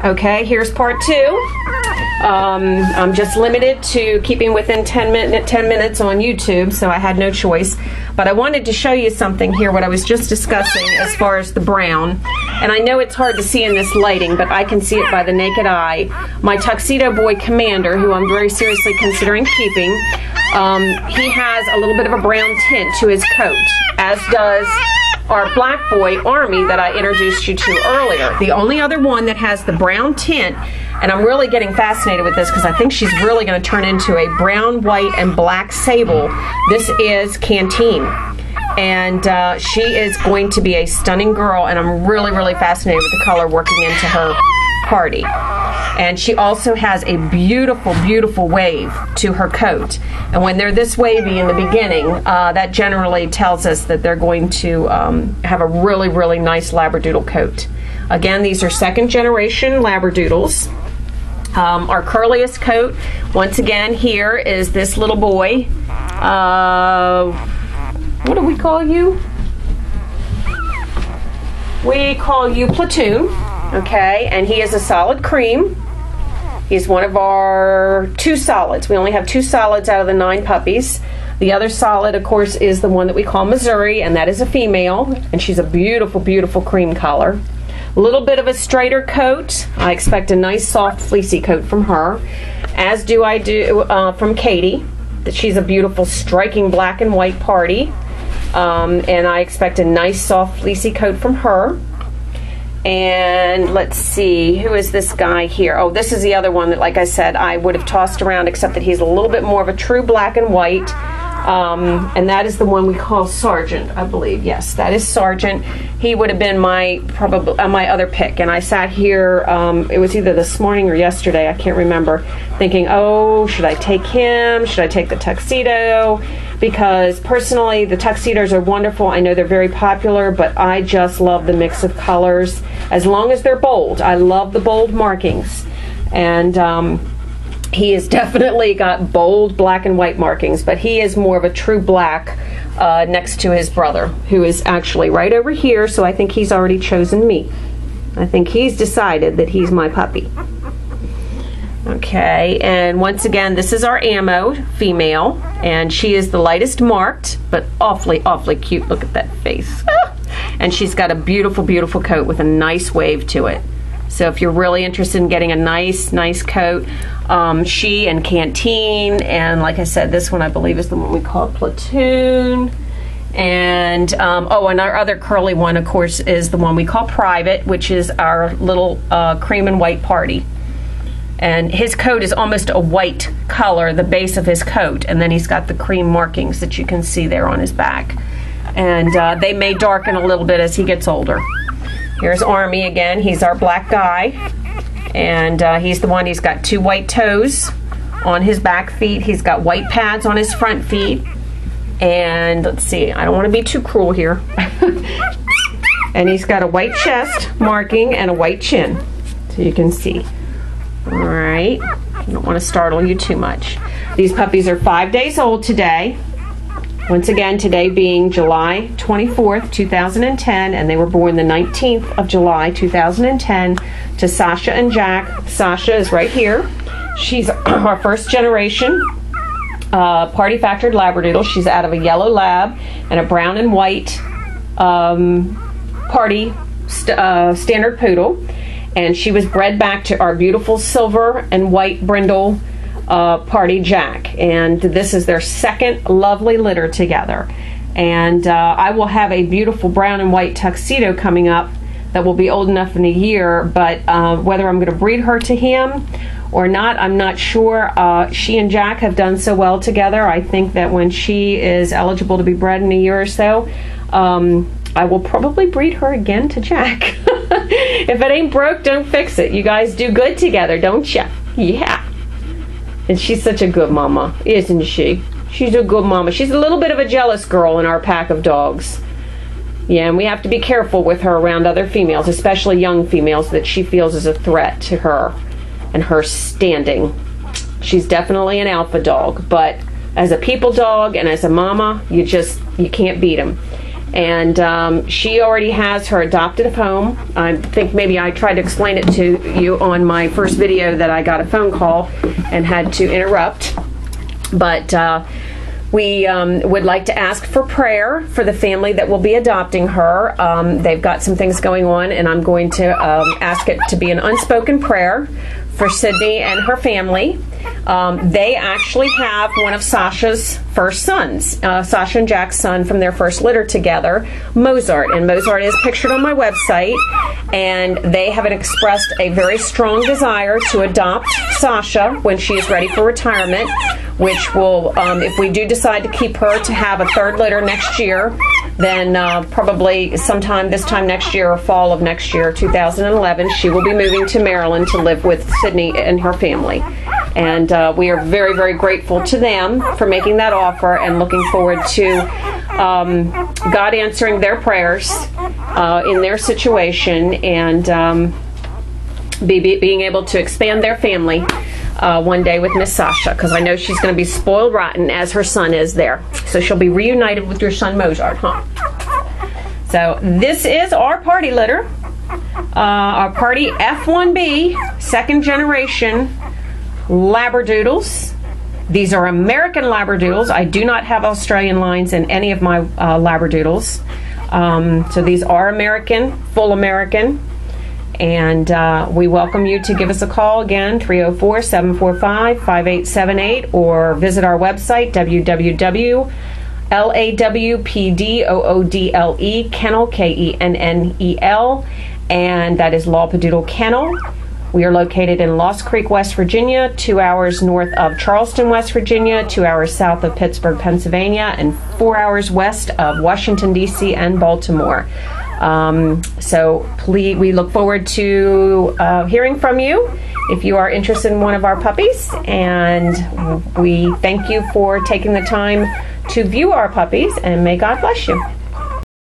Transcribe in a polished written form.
Okay, here's part 2. I'm just limited to keeping within 10 minutes on YouTube, so I had no choice. But I wanted to show you something here, what I was just discussing as far as the brown. And I know it's hard to see in this lighting, but I can see it by the naked eye. My Tuxedo Boy Commander, who I'm very seriously considering keeping, he has a little bit of a brown tint to his coat, as does our black boy Army that I introduced you to earlier. The only other one that has the brown tint, and I'm really getting fascinated with this because I think she's really going to turn into a brown, white, and black sable. This is Canteen. And she is going to be a stunning girl, and I'm really, really fascinated with the color working into her party. And she also has a beautiful, beautiful wave to her coat. And when they're this wavy in the beginning, that generally tells us that they're going to have a really, really nice Labradoodle coat. Again, these are second generation Labradoodles. Our curliest coat, once again, here is this little boy. What do we call you? We call you Platoon, okay? And he is a solid cream. He's one of our 2 solids. We only have 2 solids out of the 9 puppies. The other solid, of course, is the one that we call Missouri, and that is a female, and she's a beautiful, beautiful cream color. A little bit of a straighter coat. I expect a nice, soft, fleecy coat from her, as do I from Katie. She's a beautiful, striking black and white party. And I expect a nice, soft, fleecy coat from her. And let's see, who is this guy here? Oh, this is the other one that, like I said, I would have tossed around, except that he's a little bit more of a true black and white. And that is the one we call Sergeant, I believe. Yes, that is Sergeant. He would have been my my other pick. And I sat here, it was either this morning or yesterday, I can't remember, thinking, oh, should I take him? Should I take the tuxedo? Because personally, the tuxedos are wonderful. I know they're very popular, but I just love the mix of colors. As long as they're bold. I love the bold markings. And he has definitely got bold black and white markings, but he is more of a true black next to his brother, who is actually right over here, so I think he's already chosen me. I think he's decided that he's my puppy. Okay, and once again, this is our Ammo female, and she is the lightest marked, but awfully, awfully cute. Look at that face. And she's got a beautiful, beautiful coat with a nice wave to it. So if you're really interested in getting a nice, nice coat, she and Canteen, and like I said, this one I believe is the one we call Platoon. And oh, and our other curly one, of course, is the one we call Private, which is our little cream and white party. And his coat is almost a white color, the base of his coat, and then he's got the cream markings that you can see there on his back. And they may darken a little bit as he gets older. Here's Army again. He's our black guy, and he's the one, he's got 2 white toes on his back feet. He's got white pads on his front feet. And let's see, I don't want to be too cruel here. And he's got a white chest marking and a white chin, so you can see. All right, I don't want to startle you too much. These puppies are 5 days old today. Once again, today being July 24th, 2010, and they were born the 19th of July, 2010, to Sasha and Jack. Sasha is right here. She's our first generation party factored Labradoodle. She's out of a yellow lab and a brown and white party standard poodle. And she was bred back to our beautiful silver and white brindle party Jack, and this is their second lovely litter together. And I will have a beautiful brown and white tuxedo coming up that will be old enough in a year, but whether I'm going to breed her to him or not, I'm not sure. She and Jack have done so well together. I think that when she is eligible to be bred in a year or so, I will probably breed her again to Jack. If it ain't broke, don't fix it. You guys do good together, don't you? Yeah. And she's such a good mama, isn't she? She's a good mama. She's a little bit of a jealous girl in our pack of dogs. Yeah, and we have to be careful with her around other females, especially young females that she feels is a threat to her and her standing. She's definitely an alpha dog, but as a people dog and as a mama, you can't beat them. And she already has her adoptive home. I think maybe I tried to explain it to you on my first video that I got a phone call and had to interrupt. But we would like to ask for prayer for the family that will be adopting her. They've got some things going on, and I'm going to ask it to be an unspoken prayer for Sydney and her family. They actually have one of Sasha's first sons, Sasha and Jack's son from their first litter together, Mozart. And Mozart is pictured on my website, and they have expressed a very strong desire to adopt Sasha when she is ready for retirement, which will, if we do decide to keep her to have a third litter next year, then probably sometime this time next year or fall of next year, 2011, she will be moving to Maryland to live with Sydney and her family. And we are very, very grateful to them for making that offer, and looking forward to God answering their prayers in their situation, and being able to expand their family one day with Miss Sasha, because I know she's going to be spoiled rotten as her son is there. So she'll be reunited with your son Mozart, huh? So this is our party litter. Our party F1B, second generation Labradoodles. These are American Labradoodles. I do not have Australian lines in any of my Labradoodles. So these are American, full American. And we welcome you to give us a call again, 304-745-5878, or visit our website, www.lawpdoodle, kennel, Kennel, and that is Lawpdoodle Kennel. We are located in Lost Creek, West Virginia, 2 hours north of Charleston, West Virginia, 2 hours south of Pittsburgh, Pennsylvania, and 4 hours west of Washington, D.C. and Baltimore. So please, we look forward to hearing from you if you are interested in one of our puppies, and we thank you for taking the time to view our puppies, and may God bless you.